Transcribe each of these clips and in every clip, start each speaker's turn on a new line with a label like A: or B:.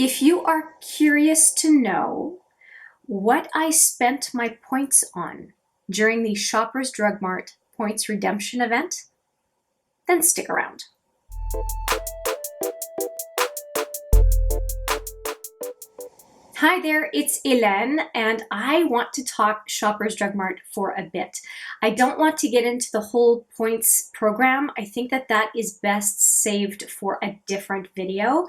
A: If you are curious to know what I spent my points on during the Shoppers Drug Mart points redemption event, then stick around. Hi there, it's Hélène, and I want to talk Shoppers Drug Mart for a bit. I don't want to get into the whole points program. I think that is best saved for a different video.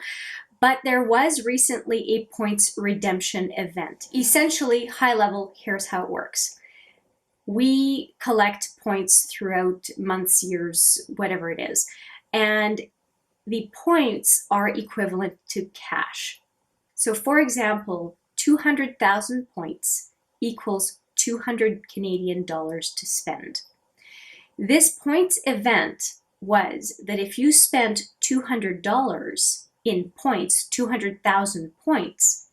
A: But there was recently a points redemption event. Essentially, high level, here's how it works. We collect points throughout months, years, whatever it is. And the points are equivalent to cash. So for example, 200,000 points equals 200 Canadian dollars to spend. This points event was that if you spent $200 in points, 200,000 points,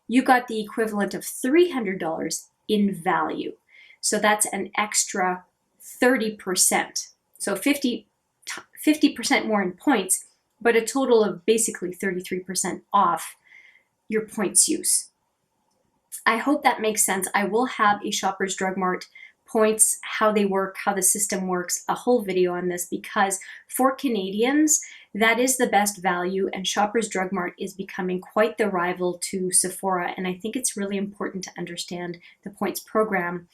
A: you got the equivalent of $300 in value. So that's an extra 30%. So 50% more in points, but a total of basically 33% off your points use. I hope that makes sense. I will have a Shoppers Drug Mart points, how they work, how the system works, a whole video on this, because for Canadians, that is the best value, and Shoppers Drug Mart is becoming quite the rival to Sephora, and I think it's really important to understand the points program,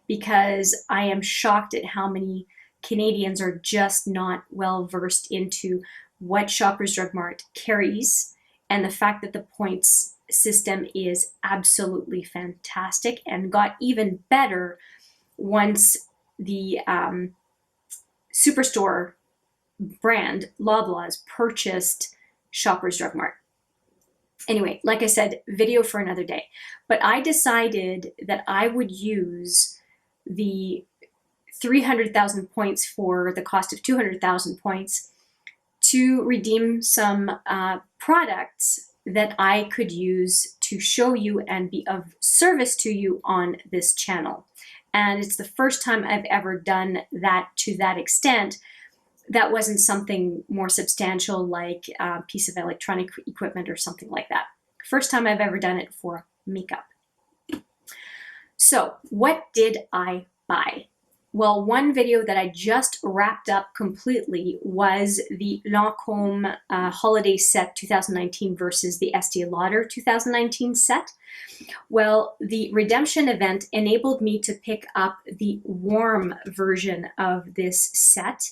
A: because I am shocked at how many Canadians are just not well versed into what Shoppers Drug Mart carries, and the fact that the points system is absolutely fantastic and got even better once the Superstore brand, Loblaws, purchased Shoppers Drug Mart. Anyway, like I said, video for another day. But I decided that I would use the 300,000 points for the cost of 200,000 points to redeem some products that I could use to show you and be of service to you on this channel. And it's the first time I've ever done that to that extent. That wasn't something more substantial like a piece of electronic equipment or something like that. First time I've ever done it for makeup. So what did I buy? Well, one video that I just wrapped up completely was the Lancome Holiday Set 2019 versus the Estee Lauder 2019 set. Well, the redemption event enabled me to pick up the warm version of this set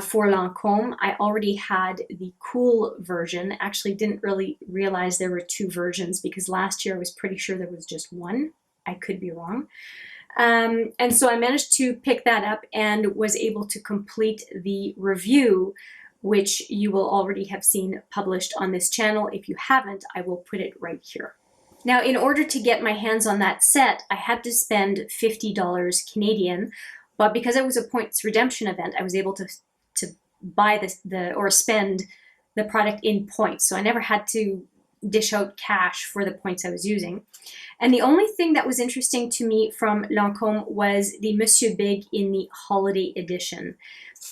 A: for Lancome. I already had the cool version. Actually didn't really realize there were two versions because last year I was pretty sure there was just one. I could be wrong. And so I managed to pick that up and was able to complete the review, which you will already have seen published on this channel. If you haven't, I will put it right here. Now, in order to get my hands on that set, I had to spend $50 Canadian, but because it was a points redemption event, I was able to buy or spend the product in points. So I never had to dish out cash for the points I was using. And the only thing that was interesting to me from Lancome was the Monsieur Big in the holiday edition.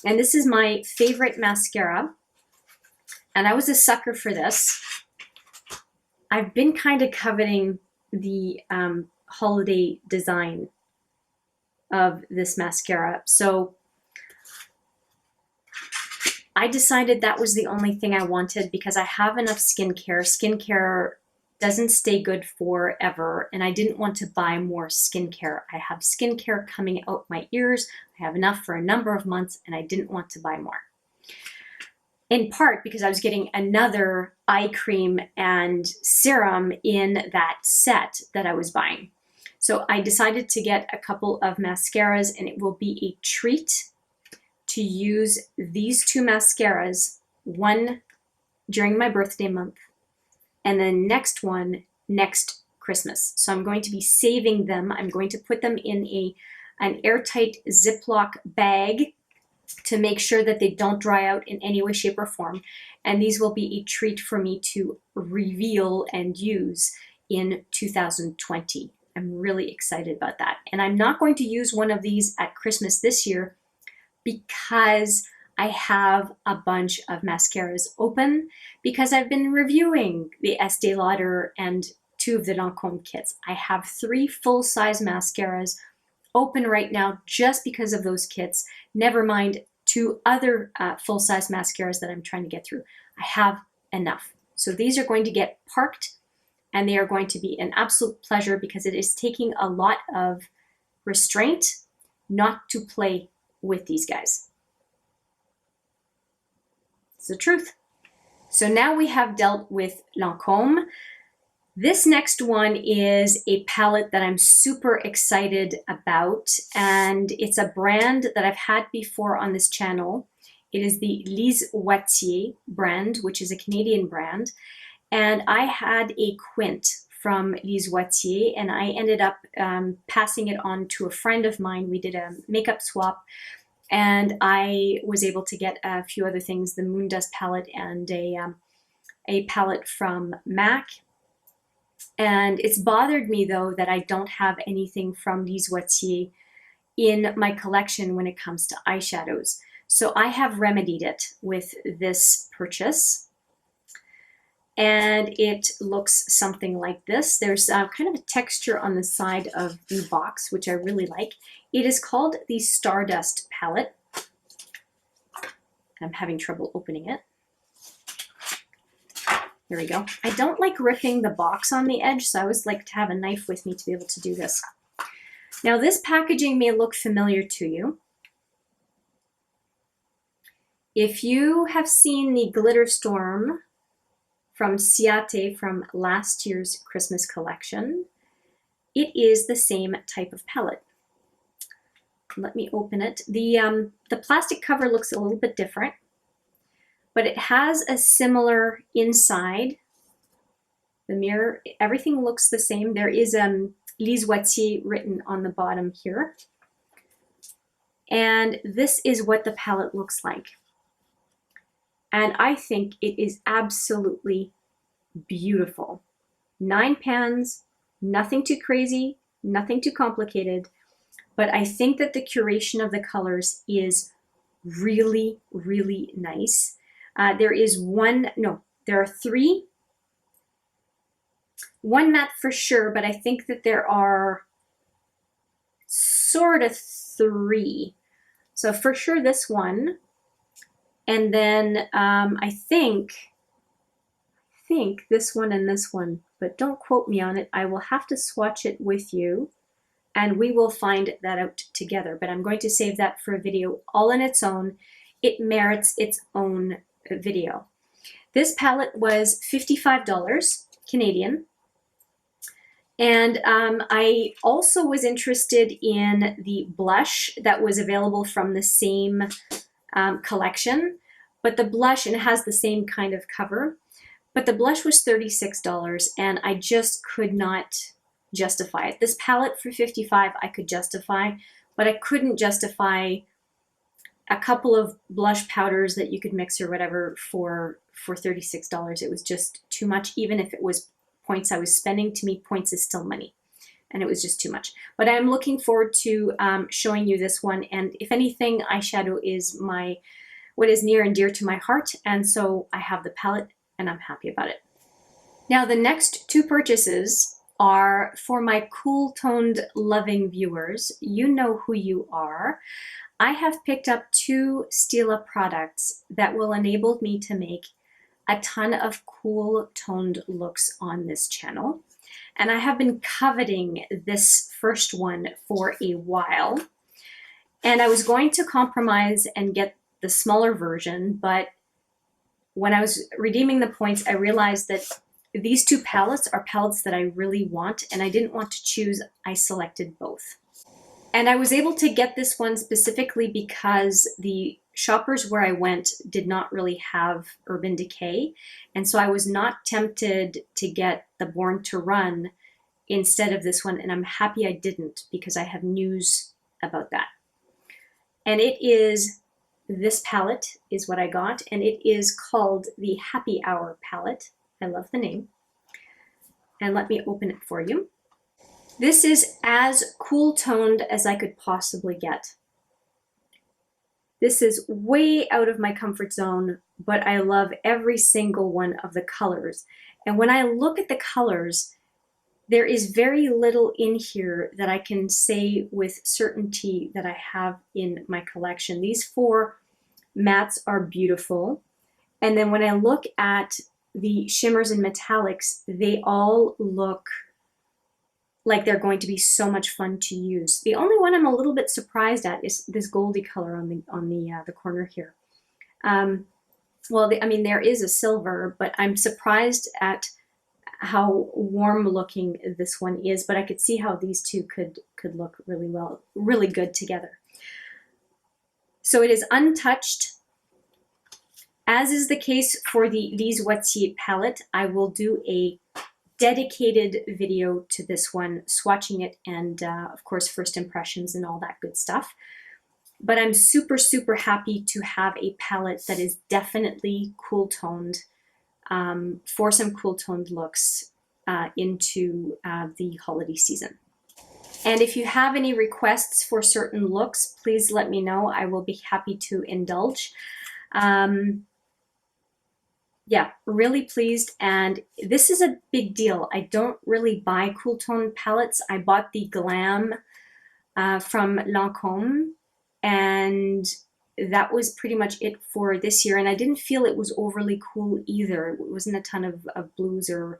A: And this is my favorite mascara. And I was a sucker for this. I've been kind of coveting the holiday design of this mascara. So I decided that was the only thing I wanted because I have enough skincare. Skincare doesn't stay good forever, and I didn't want to buy more skincare. I have skincare coming out my ears. I have enough for a number of months, and I didn't want to buy more. In part because I was getting another eye cream and serum in that set that I was buying. So I decided to get a couple of mascaras, and it will be a treat to use these two mascaras, one during my birthday month, and then next one next Christmas. So I'm going to be saving them. I'm going to put them in an airtight Ziploc bag to make sure that they don't dry out in any way, shape, or form. And these will be a treat for me to reveal and use in 2020. I'm really excited about that. And I'm not going to use one of these at Christmas this year because I have a bunch of mascaras open because I've been reviewing the Estee Lauder and 2 of the Lancome kits. I have 3 full-size mascaras open right now just because of those kits, never mind 2 other full-size mascaras that I'm trying to get through. I have enough. So these are going to get parked, and they are going to be an absolute pleasure because it is taking a lot of restraint not to play with these guys. It's the truth. So now we have dealt with Lancome. This next one is a palette that I'm super excited about, and it's a brand that I've had before on this channel. It is the Lise Watier brand, which is a Canadian brand. And I had a quint from Lise Watier, and I ended up passing it on to a friend of mine. We did a makeup swap, and I was able to get a few other things, the Moon Dust palette and a palette from MAC. And it's bothered me, though, that I don't have anything from Lise Watier in my collection when it comes to eyeshadows. So I have remedied it with this purchase. And it looks something like this. There's kind of a texture on the side of the box, which I really like. It is called the Stardust palette. I'm having trouble opening it. There we go. I don't like ripping the box on the edge, so I always like to have a knife with me to be able to do this. Now, this packaging may look familiar to you. If you have seen the Glitter Storm from Ciate from last year's Christmas collection, it is the same type of palette. Let me open it. The plastic cover looks a little bit different, but it has a similar inside. The mirror, everything looks the same. There is Lise Watier written on the bottom here. And this is what the palette looks like. And I think it is absolutely beautiful. 9 pans, nothing too crazy, nothing too complicated, but I think that the curation of the colors is really, really nice. There are 3. 1 matte for sure, but I think that there are sort of 3. So for sure this one. And then I think this one and this one, but don't quote me on it. I will have to swatch it with you and we will find that out together. But I'm going to save that for a video all on its own. It merits its own video. This palette was $55 Canadian. And I also was interested in the blush that was available from the same collection, but the blush, and it has the same kind of cover, but the blush was $36 and I just could not justify it. This palette for $55 I could justify, but I couldn't justify a couple of blush powders that you could mix or whatever for $36. It was just too much. Even if it was points I was spending, to me points is still money. And it was just too much. But I'm looking forward to showing you this one. And if anything, eyeshadow is what is near and dear to my heart. And so I have the palette and I'm happy about it. Now the next 2 purchases are for my cool toned loving viewers. You know who you are. I have picked up 2 Stila products that will enable me to make a ton of cool toned looks on this channel. And I have been coveting this first one for a while. And I was going to compromise and get the smaller version, but when I was redeeming the points, I realized that these 2 palettes are palettes that I really want, and I didn't want to choose. I selected both. And I was able to get this one specifically because the Shoppers where I went did not really have Urban Decay. And so I was not tempted to get the Born to Run instead of this one. And I'm happy I didn't because I have news about that. And it is, this palette is what I got. And it is called the Happy Hour palette. I love the name. And let me open it for you. This is as cool toned as I could possibly get. This is way out of my comfort zone, but I love every single one of the colors. And when I look at the colors, there is very little in here that I can say with certainty that I have in my collection. These 4 mattes are beautiful. And then when I look at the shimmers and metallics, they all look like they're going to be so much fun to use. The only one I'm a little bit surprised at is this goldy color on the corner here. I mean, there is a silver, but I'm surprised at how warm looking this one is, but I could see how these two could look really good together. So it is untouched. As is the case for the These Wet'sies palette, I will do a dedicated video to this one, swatching it, and of course first impressions and all that good stuff. But I'm super, super happy to have a palette that is definitely cool toned, for some cool toned looks into the holiday season. And if you have any requests for certain looks, please let me know. I will be happy to indulge. Yeah, really pleased. And this is a big deal. I don't really buy cool tone palettes. I bought the Glam from Lancome, and that was pretty much it for this year. And I didn't feel it was overly cool either. It wasn't a ton of blues or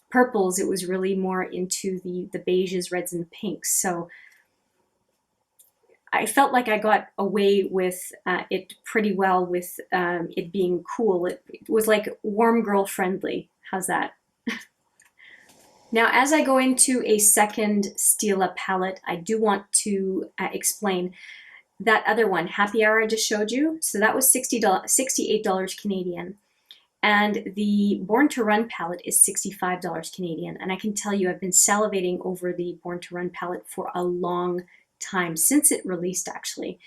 A: purples. It was really more into the beiges, reds, and pinks. So I felt like I got away with it pretty well with it being cool. It was like warm girl friendly. How's that? Now, as I go into a second Stila palette, I do want to explain that other one, Happy Hour, I just showed you. So that was $68 Canadian. And the Born to Run palette is $65 Canadian. And I can tell you, I've been salivating over the Born to Run palette for a long time, since it released actually.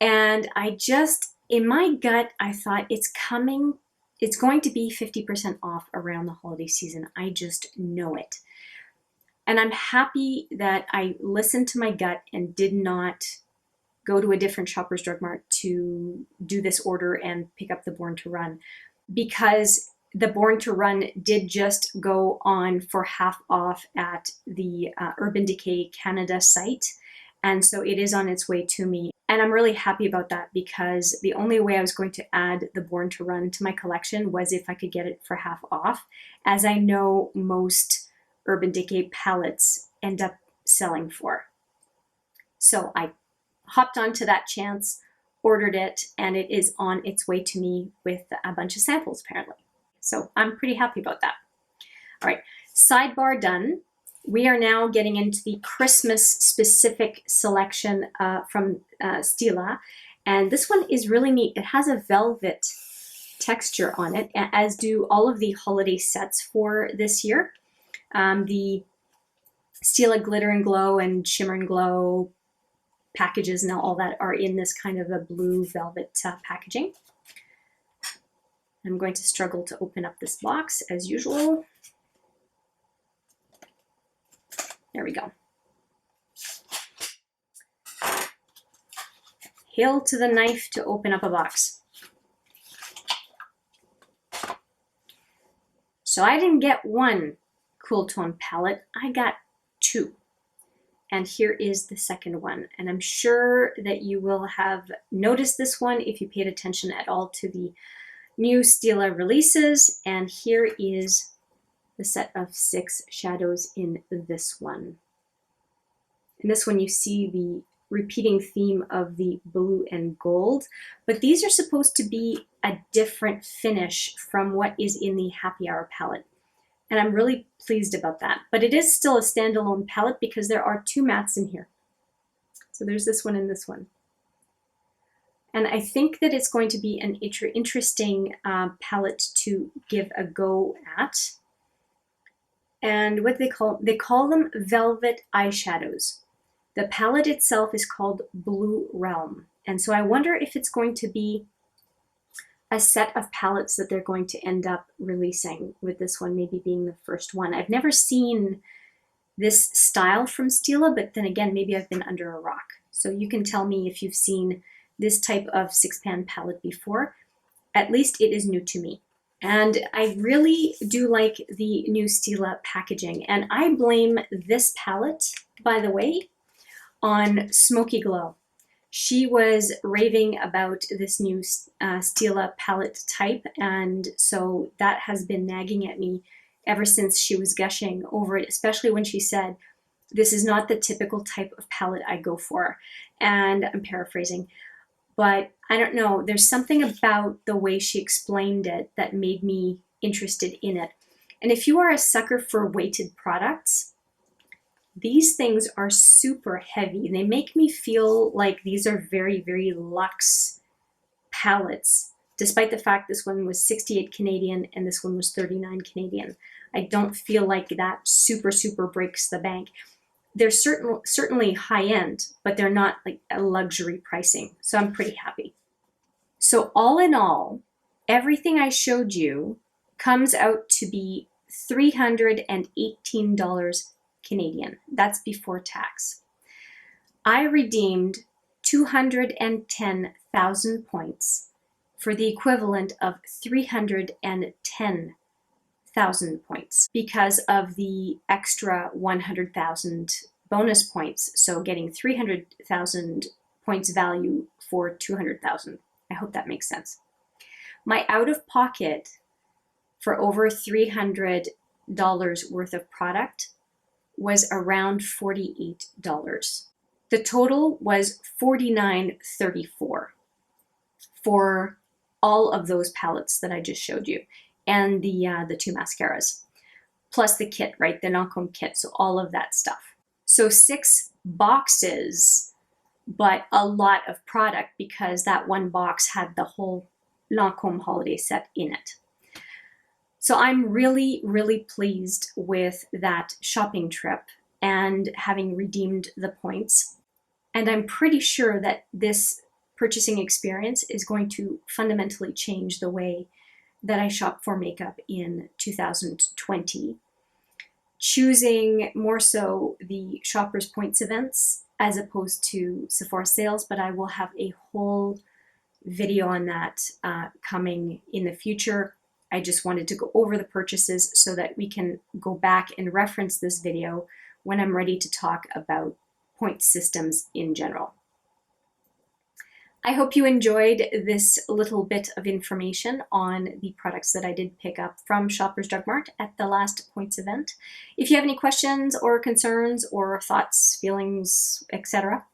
A: And I just, in my gut, I thought it's coming, it's going to be 50% off around the holiday season. I just know it. And I'm happy that I listened to my gut and did not go to a different Shoppers Drug Mart to do this order and pick up the Born to Run, because the Born to Run did just go on for half off at the Urban Decay Canada site. And so it is on its way to me. And I'm really happy about that, because the only way I was going to add the Born to Run to my collection was if I could get it for half off, as I know most Urban Decay palettes end up selling for. So I hopped onto that chance, ordered it, and it is on its way to me with a bunch of samples apparently. So I'm pretty happy about that. All right, sidebar done. We are now getting into the Christmas specific selection from Stila. And this one is really neat. It has a velvet texture on it, as do all of the holiday sets for this year. The Stila Glitter and Glow and Shimmer and Glow packages and all that are in this kind of a blue velvet packaging. I'm going to struggle to open up this box as usual. There we go. Hail to the knife to open up a box. So I didn't get one cool tone palette, I got 2. And here is the second one. And I'm sure that you will have noticed this one if you paid attention at all to the new Stila releases. And here is the set of 6 shadows in this one. In this one, you see the repeating theme of the blue and gold, but these are supposed to be a different finish from what is in the Happy Hour palette. And I'm really pleased about that. But it is still a standalone palette because there are 2 mattes in here. So there's this one and this one. And I think that it's going to be an interesting palette to give a go at. And what they call them velvet eyeshadows. The palette itself is called Blue Realm. And so I wonder if it's going to be a set of palettes that they're going to end up releasing, with this one maybe being the first one. I've never seen this style from Stila, but then again, maybe I've been under a rock. So you can tell me if you've seen this type of 6-pan palette before. At least it is new to me. And I really do like the new Stila packaging. And I blame this palette, by the way, on Smoky Glow. She was raving about this new Stila palette type, and so that has been nagging at me ever since she was gushing over it, especially when she said, this is not the typical type of palette I go for. And I'm paraphrasing, but I don't know, there's something about the way she explained it that made me interested in it. And if you are a sucker for weighted products, these things are super heavy. They make me feel like these are very, very luxe palettes, despite the fact this one was 68 Canadian and this one was 39 Canadian. I don't feel like that super, super breaks the bank. They're certainly high end, but they're not like a luxury pricing. So I'm pretty happy. So all in all, everything I showed you comes out to be $318 Canadian. That's before tax. I redeemed 210,000 points for the equivalent of 310,000 points because of the extra 100,000 bonus points. So getting 300,000 points value for 200,000. I hope that makes sense. My out of pocket for over $300 worth of product was around $48. The total was $49.34 for all of those palettes that I just showed you, and the two mascaras, plus the kit, right? The Lancome kit, so all of that stuff. So 6 boxes, but a lot of product because that one box had the whole Lancome Holiday Set in it. So I'm really, really pleased with that shopping trip and having redeemed the points. And I'm pretty sure that this purchasing experience is going to fundamentally change the way that I shop for makeup in 2020. Choosing more so the Shoppers Points events as opposed to Sephora sales, but I will have a whole video on that coming in the future. I just wanted to go over the purchases so that we can go back and reference this video when I'm ready to talk about point systems in general. I hope you enjoyed this little bit of information on the products that I did pick up from Shoppers Drug Mart at the last points event. If you have any questions or concerns or thoughts, feelings, etc.,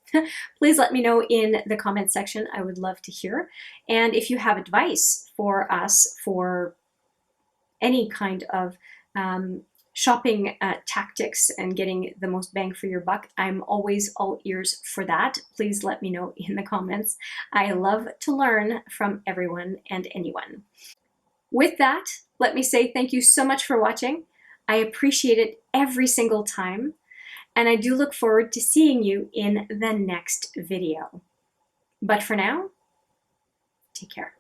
A: please let me know in the comment section. I would love to hear. And if you have advice for us for any kind of shopping tactics and getting the most bang for your buck, I'm always all ears for that. Please let me know in the comments. I love to learn from everyone and anyone. With that, let me say thank you so much for watching. I appreciate it every single time, and I do look forward to seeing you in the next video. But for now, take care.